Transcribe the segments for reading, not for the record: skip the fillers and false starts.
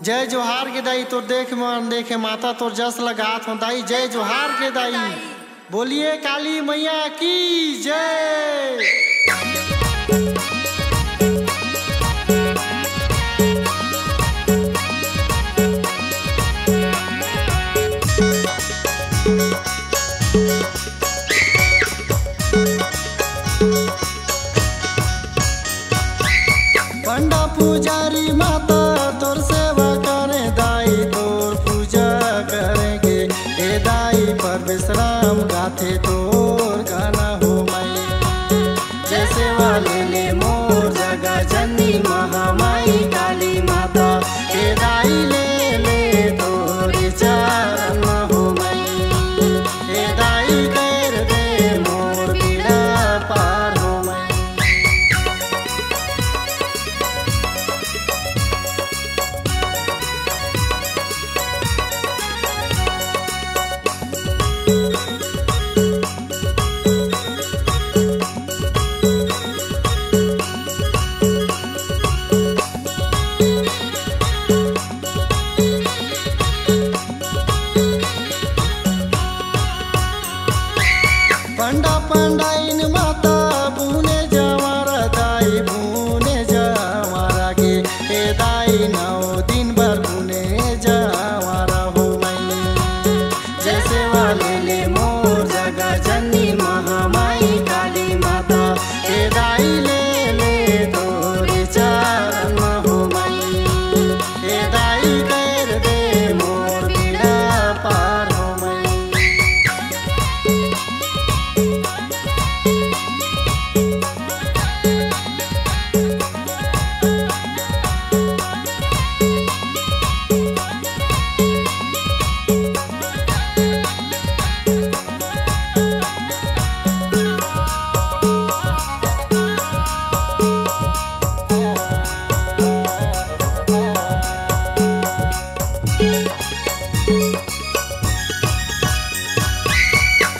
जय जोहार के दाई तोर देख मन देखे माता तोर जस लगात हो दाई। जय जोहार के दाई बोलिए काली मैया की जय। पंडा पुजारी माता तोर सेवा करे दाई तोर पूजा करेंगे ए दाई पर विश्राम गाथे तोर गाना हो माई। जय सेवा ले मोर जगा जननी महामाई काली माता ए दाई ले तोर चरण हो माई। ए दाई कर दे मोर पीड़ा पार हो माई। पंडा पंडाइन माता बुने जवारा दाई बुने जवारा के ए दाई 9 दिन भर बुने जवारा हो माई। जय सेवा ले मोर जगा जननी महामाई काली माता ए दाई ले तोर चरण हो माई। ए दाई कर दे मोर पीड़ा पार हो माई।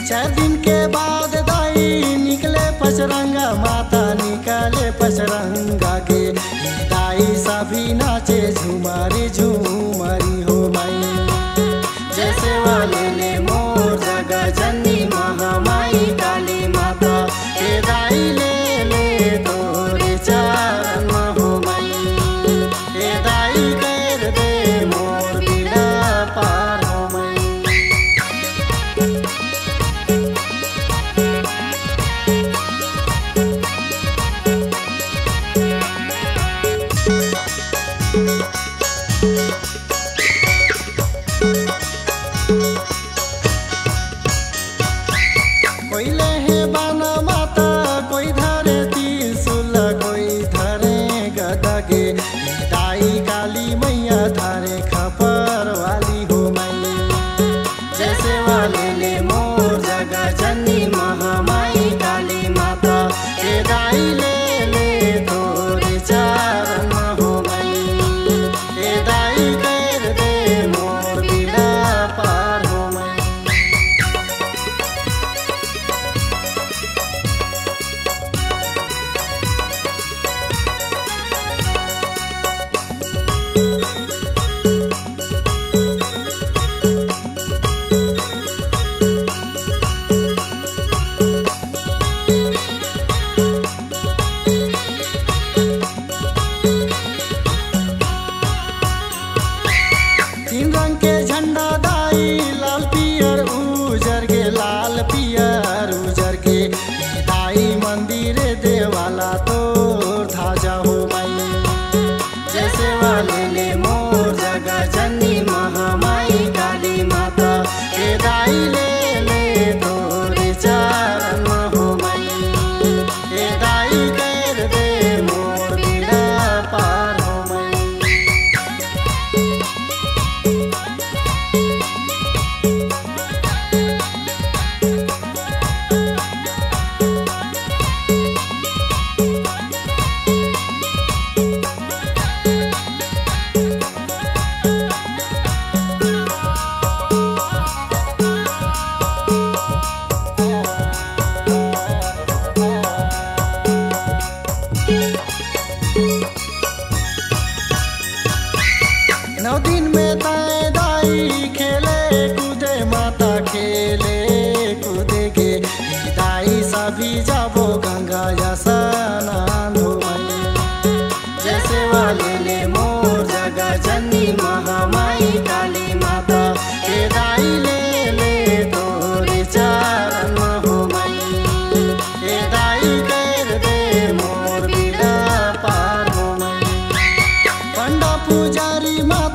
चार दिन के बाद दाई निकले पचरंगा माता निकले पचरंगा के दाई सभी नाचे झुमारी झुमारी हो माई। जय सेवा ले मोर जगा जननी महामाई काली माता ए दाई ले तोर चरण हो माई। ए दाई कर दे मोर पीड़ा पार हो माई। कोई लहे बाना माता कोई धरे त्रिशूल कोई धरे गदा के दाई काली मैया धारे खपर वाली हो माई। जय सेवा ले मोर जगा जननी महामाई काली माता ए दाई ले तोर चरण हो माई। ए दाई कर दे मोर पीड़ा पार हो माई। तीन रंग के झंडा दाई लाल पियर उजर के लाल पियर उजर के दाई मंदिर देवाला तोर धाजा हो माई। जय सेवा ले मोर जगा जननी महामाई काली माता ए दाई ले तोर चरण हो माई। ए दाई कर दे मोर पीड़ा पार हो माई। 9 दिन में ताए दाई खेले कूदे माता खेले कूदे के दाई सभी जाबो गंगा या स्नान धोई जैसे वाले ले मोर जगह जननी महामाई काली माता के दाई ले तोरे चरण हो मई के दाई कर दे मोर बिना पार हो मई पंडा पुजारी माता